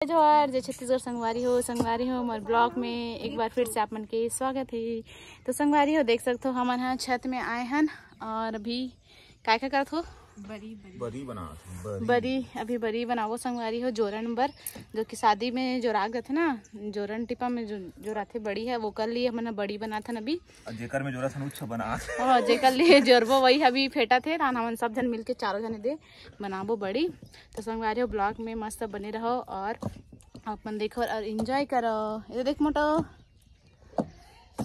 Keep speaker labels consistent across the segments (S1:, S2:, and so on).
S1: जोहार जय छत्तीसगढ़ संगवारी हो मोर ब्लॉग में एक बार फिर से आप मन के स्वागत है। तो संगवारी हो देख सकते हो हमन यहाँ छत में आए हन और अभी काय करत हो बरी अभी बरी बनावो संगवारी हो जोरन बर जो कि शादी में जो राग रहते ना जोरन टिपा में जो रहते बड़ी है वो कर लिए हमने बड़ी बना था अभी
S2: जेकर में जोरा था बना
S1: हाँ जेकर लिए जोरबो वही अभी फेटा थे तान हमन सब जन मिलके चारों जने दे बनाबो बड़ी। तो संगवारी हो ब्लॉग में मस्त बने रहो और अपन देखो और एंजॉय करो। ये देख मोटो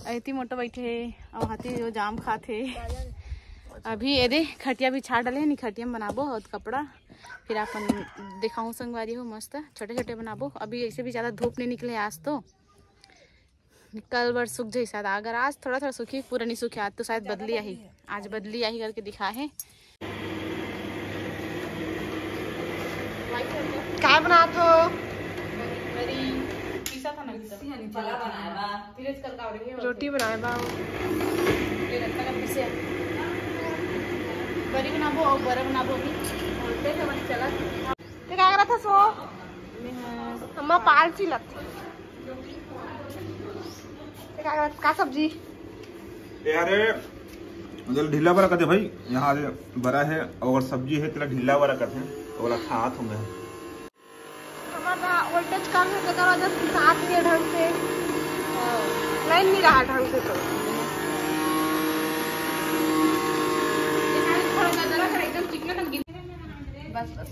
S1: ऐती मोटो बैठे और हाथी जो जाम खाते अभी ये दे खटिया भी छाड़ डाले नहीं खटिया में बनाबो और कपड़ा फिर अपन दिखाऊं संगवारी हो मस्त छोटे छोटे बनाबो। अभी ऐसे भी ज़्यादा धूप नहीं निकले आज तो कल बार सूख जाए शायद अगर आज थोड़ा थोड़ा सूखी पूरा नहीं सूखे आज तो शायद बदली आई आज बदली आई करके दिखा है।
S3: क्या बना तो रोटी बनाए बा
S1: बरी बनाबो और बरा बनाबो भी बोलते हैं बस चला
S3: ते क्या करा था सो अम्मा पाल सी लत ते क्या का सब्जी
S2: अरे जल ढीला बरा करते भाई यहाँ बड़ा है और सब्जी है तेरा ढीला बरा करते हैं और खात होंगे
S3: हमारा वोल्टेज कम है तो वजह से साथ के ढंग से लाइन नहीं रहा ढंग से तो
S1: बस बस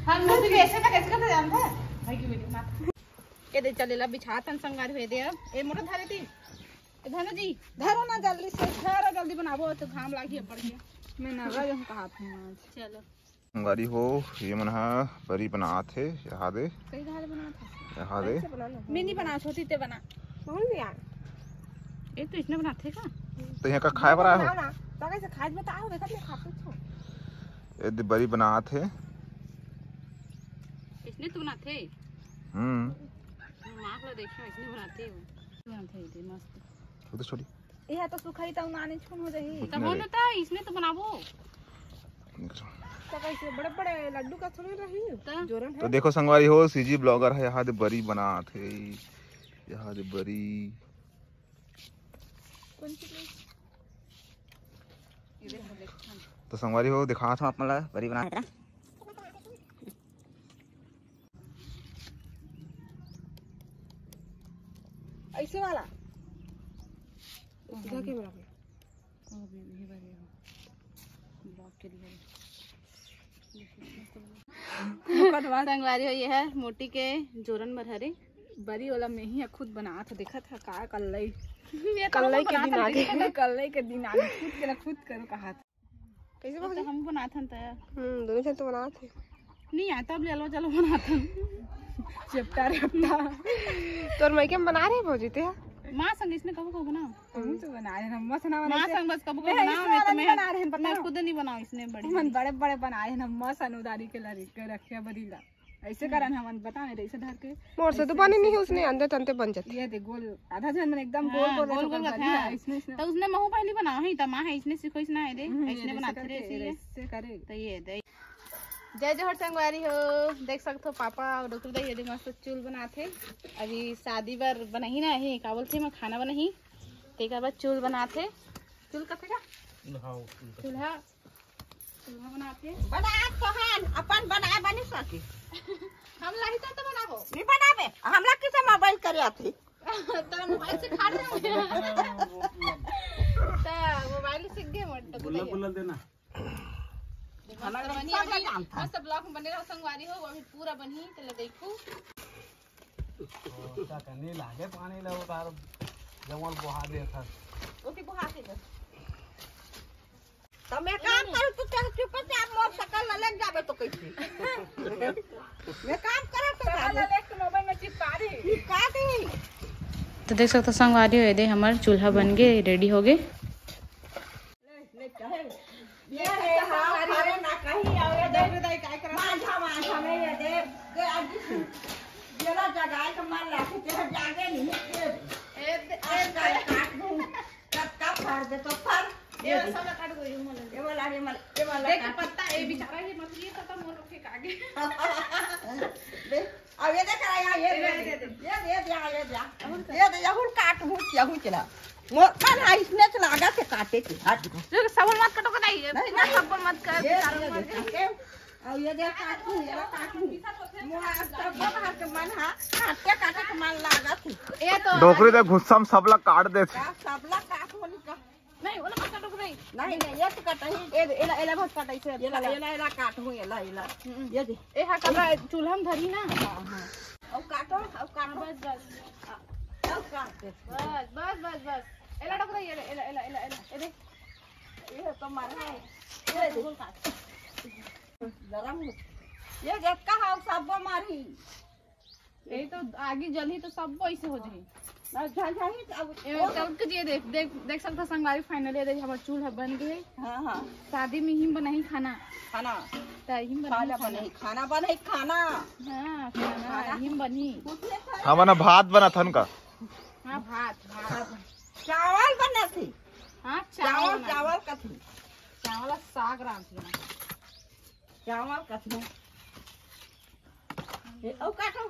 S1: हम लोग कैसे का जानता है भाई की वीडियो ना ये दे चलेला बिछातन संगार हुए दे ए मोटा धारे थी धनु जी धरो ना जल्दी से धरो जल्दी बनाबो तो घाम लागी पड़ गया मैं ना रहा हम कहा था आज चलो
S2: संगारी हो ये मन बरी बनात है यहाँ दे
S1: कई धारे बना था
S2: यहाँ दे
S1: मैं नहीं बना छोटी ते बना
S3: कौन दिया
S1: ये तो इसने बनाते का
S2: तो यहाँ का खाए बरा हो
S3: तो कैसे खाज बताओ देखो मैं खाते छो
S2: ये बरी बनात है
S1: इसने तो बनाते मां को देखियो इसने बनाते थे मस्त
S2: वो तो छोड़ी
S3: यह तो सुखाई तो नानी छून हो जाही
S1: तब बोलो ता इसने तो बनाबो
S3: तो कैसे बड़े बड़े लड्डू का थोड़ी रही जोरन है
S2: तो देखो संगवारी हो सीजी ब्लॉगर है यहाँ दे बरी बनात है यहाँ दे बरी
S3: कौन सी
S2: तो संगवारी हो दिखा था आप मतलब बरी बना
S3: ऐसे वाला सीधा कैमरा पे
S1: ब्लॉग के लिए संगवारी हो ये है मोटी के जोरन भरहरे बरी वाला में ही खुद बना था देखा था का कल्लई के दिन आगे खुद करो कहा था
S3: कैसे
S1: तो हम बनाथन त
S3: दोनों से तो बनाते
S1: नहीं आता अब ले लो चलो बनाथन चिपटा रेपटा
S3: तोर मई के बना रहे भौजी ते
S1: मां संग इसने कब को बनाओ
S3: हम तो बना रहे हम मस्त ना
S1: मां संग बस कब को बनाओ मैं तो बना रहे हैं मैं खुद नहीं बनाओ इसने बड़े बड़े बनाए हैं हम मस्त अनुदारी के लरी के रखे बदीला ऐसे करन हम बता नहीं ऐसे धर के
S3: मोर से तो बने नहीं उसने अंदर तंते बन जाते
S1: ये देख गोल आधा जन एकदम गोल इसने तो उसने महू पहली बनाओ है त मां है इसने सिखो इसना है दे इसने बनाते रे ऐसे करे तो ये दे जय जोहर संगवारी हो देख सकते हो पापा और डॉक्टर दे ये मस्त चूल बनाते अभी शादी बार बनाही ना है का बोलते मैं खाना बनाही तेका बाद चूल बनाते चूल कथे का चूल्हा बनाते
S3: बना कहां अपन बनाए बनी सके
S1: हम लाही तो बनाबो
S3: नहीं बनाबे हमरा किसे मोबाइल करे आथी
S1: तो मोबाइल से खा रहे तो मोबाइल सीख गए मोट
S2: बुल्ला देना
S1: खाना बनी अभी मस्त ब्लॉग में बने रहो संगवारी हो अभी पूरा बनी चलो देखो
S4: का करने लागे पानी लो तार जमल बहा दे था
S1: ओके बहा दे
S3: तो मैं काम करूं तू चुप से आप मोर शकल लग जाबे तो कैसे मैं काम करे तो
S1: लेके मोबाइल में चिपका दी तो देख सकते संगवारी हो दे हमार चूल्हा बन गए रेडी हो गए
S3: ये है अरे ना कहीं आवे दे दे काय कर माझा में ये दे के आज जेला जगाए के मान लाके ते जागे नहीं ए काट दूं कब फाड़ दे तो फाड़
S1: ये सब काट गई हूं
S3: ये वाला
S1: देख पत्ता ए बेचारा ये मछली है तो मोर फेंक आगे
S3: देख अब ये देख रहा है ये यहूं काट हूं यहूं चला मोर मन है इसने तो लगा के काटे के हट
S1: जो सबल मत काटो नहीं सबल मत कर
S3: और ये देख काट हूं ये काट हूं मोहा सब बाहर के मन है काटे काटे के मन लगा थी
S1: ये तो
S2: डोकरी दे गुस्सा सबला काट दे
S3: सबला काट होनी का
S1: नहीं ओला मत काटो नहीं
S3: नहीं ये तो कटाई
S1: एला बहुत काटाई से
S3: ये काट हूं ये दे
S1: ए हा कबरा चूल्हा में धरी ना
S3: हां अब काटो
S1: बस
S3: अब काट दे
S1: बस एला डोकरा ये एला ए देख
S3: ये तो मार है ये गोल काट जरा ये देख का हाउ सब मारी
S1: यही तो आगे जल्दी तो सब ऐसे हो जाए
S3: ना झाझाही अब
S1: ये देख सकते संगवारी फाइनल ये हमारा चूल्हा बन गए।
S3: हां
S1: शादी में ही बनाई खाना
S3: खाना
S1: बनी
S3: खाना
S1: हां खाना ही बनी
S2: हमना भात बना थन का
S1: हां भात
S3: चावल बना थी
S1: हां
S3: चावल का थी
S1: चावल साग राम थी
S3: चावल का थी ये ओ काटो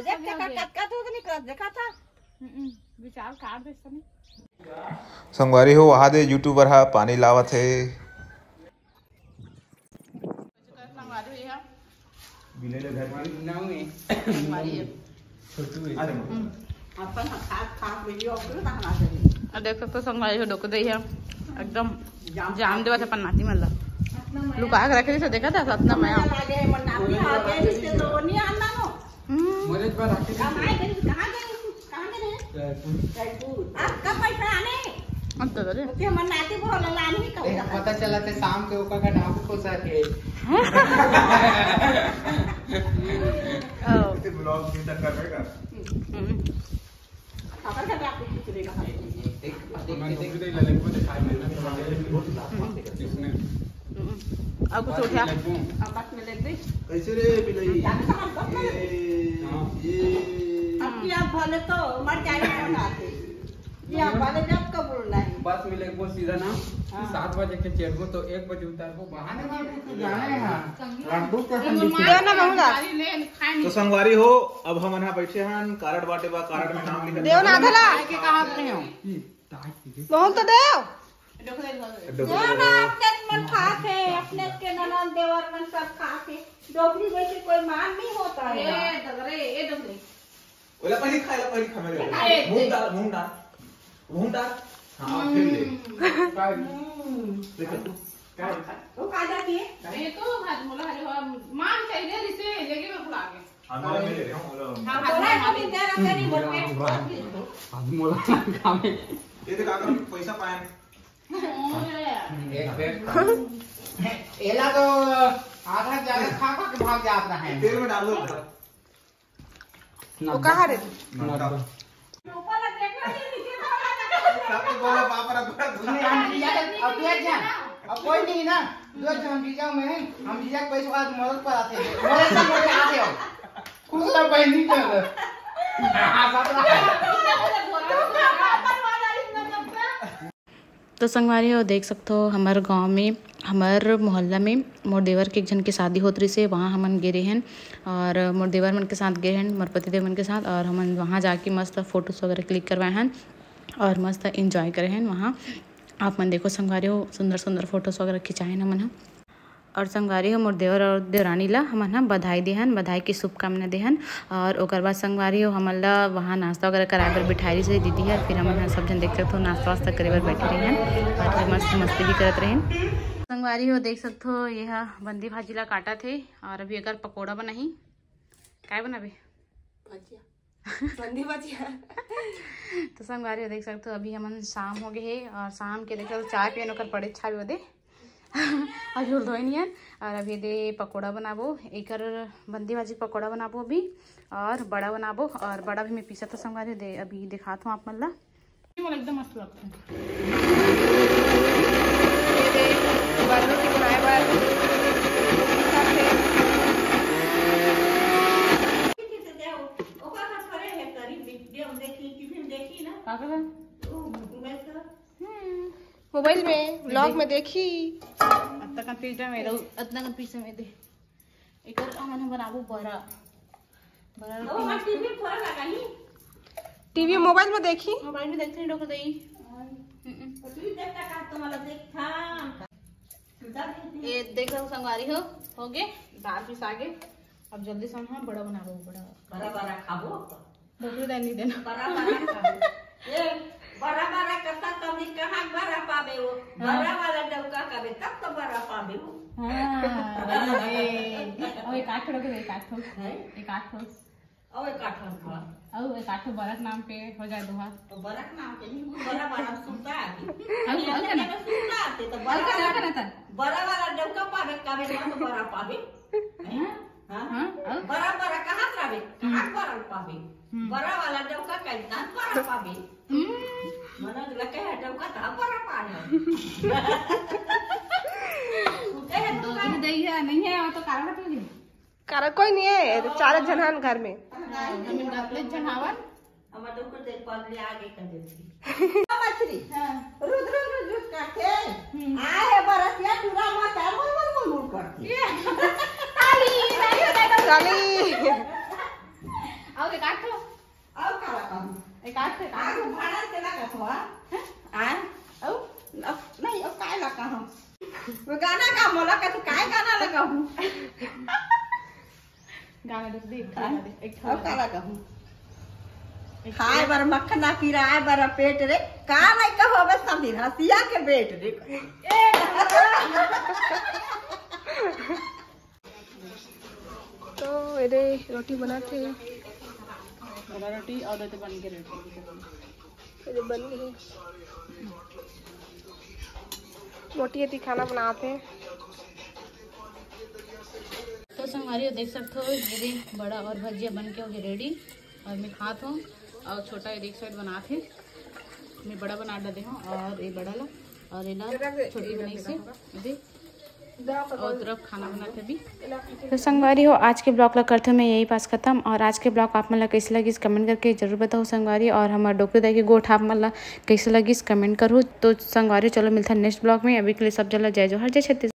S3: देख के काट तो नहीं कर देखा था
S1: विचार काट दे सनी
S2: संगवारी हो वहा दे यूट्यूबर हा पानी लावत है
S1: संगवारी है
S2: बिलेले घर में
S4: नाउ में
S1: हमारी है
S4: छोटू है
S3: अपन खा वीडियो कर बना दे
S1: और देख सकते संगवारी हो डोक दे है एकदम जाम देवा था पन्नाती मल्ला लुका के रखे से देखा था सतना मैं
S3: लागे मन्नाती आगे इसके तो नहीं आना नो
S4: मरेज पर आके
S3: कहां गए जयपुर आप कब पैसा आने
S1: अंत करे
S3: के मन्नाती बोल लानी का
S4: पता चला थे शाम के ऊपर का डाकू को सके
S2: इसे ब्लॉग में तक कर रहेगा
S3: अगर का आप कुछ देगा
S4: देख दे लले को दिखाई मैंने इसने
S1: अब कुछ उठा
S3: अब बात में ले दे
S2: कैसे रे बिलई ये
S3: अब आप भले तो मर जाएगा बनाते ये आप भले जब कबूल नहीं
S4: बस मिले को सीधा ना 7 बजे के चेयर को तो 1 बजे उतार को बहाने में तो जाने हैं लड्डू का
S3: ना महंगा
S2: तो संगवारी हो अब हम यहाँ बैठे हैं कार्ड बाटे बा कार्ड में नाम लिख
S3: देव ना धला
S1: के कहां पे हो
S3: बहुत तो देव
S1: डोक दे
S3: देव ना अपने मन खाते अपने के ननद देवर मन सब खाते डोकरी वैसे कोई मान नहीं होता है
S1: ए डगरे
S2: ओला पहले खा मेरे मूंग डाल हां फिर ले देखो
S3: वो का जाती है
S1: ये तो भात मोला हरे मान चाहिए रिसे लेके मैं भुला गए
S2: हां मैं ले रहा हूं
S1: हां
S3: बोला कभी दे रहा नहीं बोल
S4: आदमी मोला काम है
S2: ये देख अगर पैसा पाए
S4: एक बेर एला तो आधा ज्यादा खा के भाग जात रहा है
S2: तेल में डाल दो
S1: वो कहां रे
S3: ऊपर देखो नीचे
S2: सब बोले पाप रख
S4: हम जीजा अब ये जान अब कोई नहीं ना दो हम जीजा में हम जीजा के पैसे बाद मदद पर आते हैं मोरे से मोरे आते हो खुद का बहनी कर हां बात
S1: तो संगवारी हो देख सकते हो हमारे गांव में हमारे मोहल्ला में मोर देवर के एक जन की शादी होत रही से वहाँ हमन गिरे हैं और मोर देवर मन के साथ गए हैं मोर पति देव मन के साथ और हमन वहाँ जाके मस्त फोटोज वगैरह क्लिक करवाए हैं और मस्त एंजॉय करे हैं वहाँ आप मन देखो संगवारी हो सुंदर सुंदर फोटोज वगैरह खिंचाए हैं हमन और संगवारी हो मोर देवर और देवरानी ला हमन बधाई देहन बधाई की शुभकामना देहन और ओकर बाद संगवारी हो हमन ला वहाँ नाश्ता वगैरह कराए बर बिठाई से दीदी है फिर हमन सब जन देख सकते हो नाश्ता वास्ता करे बर बैठे रहे हैं और मस्त मस्ती भी करते रहे संगवारी हो देख सकते हो यह बंदी भाजी ला काटा थे और अभी अगर पकोड़ा बनाही काय बनाबे
S3: बंदी भजिया
S1: तो संगवारी हो देख सकते हो अभी हमन शाम हो गए है और शाम के देख सकते चाय पियन ओकर पड़े छावे ओदे और झोल धोए नहीं और अभी दे पकोड़ा बनाबो एक बंदी भाजी पकोड़ा बनाबो अभी और बड़ा बनाबो और बड़ा भी मैं पीसा था संगवारी दे अभी दिखाता हूँ आप मन ला एकदम मस्त लगता है
S3: मोबाइल में ब्लॉग में देखी
S1: अब तक पीछे में रहू इतना का पीछे में दे एक और हम बनाबो बड़ा बड़ा रोटी
S3: टीवी थोड़ा लगाई टीवी मोबाइल में देखी
S1: मोबाइल में देखते हैं डॉक्टर दई
S3: तू देखता का तुम्हारा देखा
S1: ये देख रहा हूँ संगवारी हो गए दाल पीस आगे अब जल्दी से हम बड़ा बनाबो बड़ा
S3: बड़ा बड़ा खाबो
S1: डॉक्टर दई नहीं देना
S3: बड़ा बड़ा खाबो ये बड़ा बड़ा करता तभी कहाँ बड़ा पावे वो बड़ा वाला डौका करे तब तो बड़ा पावे वो
S1: हाँ अब एक आठ के एक आठ
S3: और एक आठन का
S1: अब एक आठ बरक नाम पे हो जाए दोहा
S3: तो बरक नाम के नहीं बड़ा बड़ा सुनता आती
S1: अब क्या ना
S3: सुनता आती तो बड़ा वाला डौका पावे कावे तो बड़ा पावे हाँ बड़ा बड़ा कहाँ पावे कहाँ बड़ा पावे बड़ा वाला डौका कैसा बड़ा पावे मनोज लगे है डौका था बड़ा पावे
S1: दो दिन दही है नहीं है वो तो कारण तो नहीं
S3: कारण कोई नहीं है तो 4 जन घर में
S1: हम गपले जनावर
S3: हमारे डॉक्टर देख पाल ले आगे कर देती मछली रुद्र रुद्र काटे आए बरसिया टूरा मत मुल करती ताली
S1: आओ एक आठ
S3: आओ काला काम
S1: एक आठ
S3: आग भाड़ा से लगा थोड़ा आ आओ नहीं अब काय लगा हम वो गाना का मोला का तू काय गाना लगा हूं
S1: गाना दे एक
S3: अब का लगा हूं खाए बर मक्खना पिराए बर पेट रे का नहीं कहो बस समझी हसिया के बेट रे तो ये रोटी बनाते हैं
S1: रोटी और तो बन के
S3: ये बन गई मोटी खाना बनाते हैं
S1: तो संगवारी देख सकते हो दीदी बड़ा और भजिया बन के हो गए रेडी और मैं खात हूँ और छोटा एक साइड बनाते मैं बड़ा बना डाले हूँ और ये बड़ा ला और ये ला छोटी बनाई से देख और तरफ खाना बनाते भी।
S5: तो संगवारी हो आज के ब्लॉग ला करते मैं यही पास खत्म और आज के ब्लॉग आप मन कैसे लगी कमेंट करके जरूर बताओ संगवारी और हमारे डॉक्टर दाई के गोठ आप मन कैसे लगी कमेंट करो। तो संगवारी चलो मिलता है नेक्स्ट ब्लॉग में। अभी के लिए सब जला जय जोहर जय छत्तीसगढ़।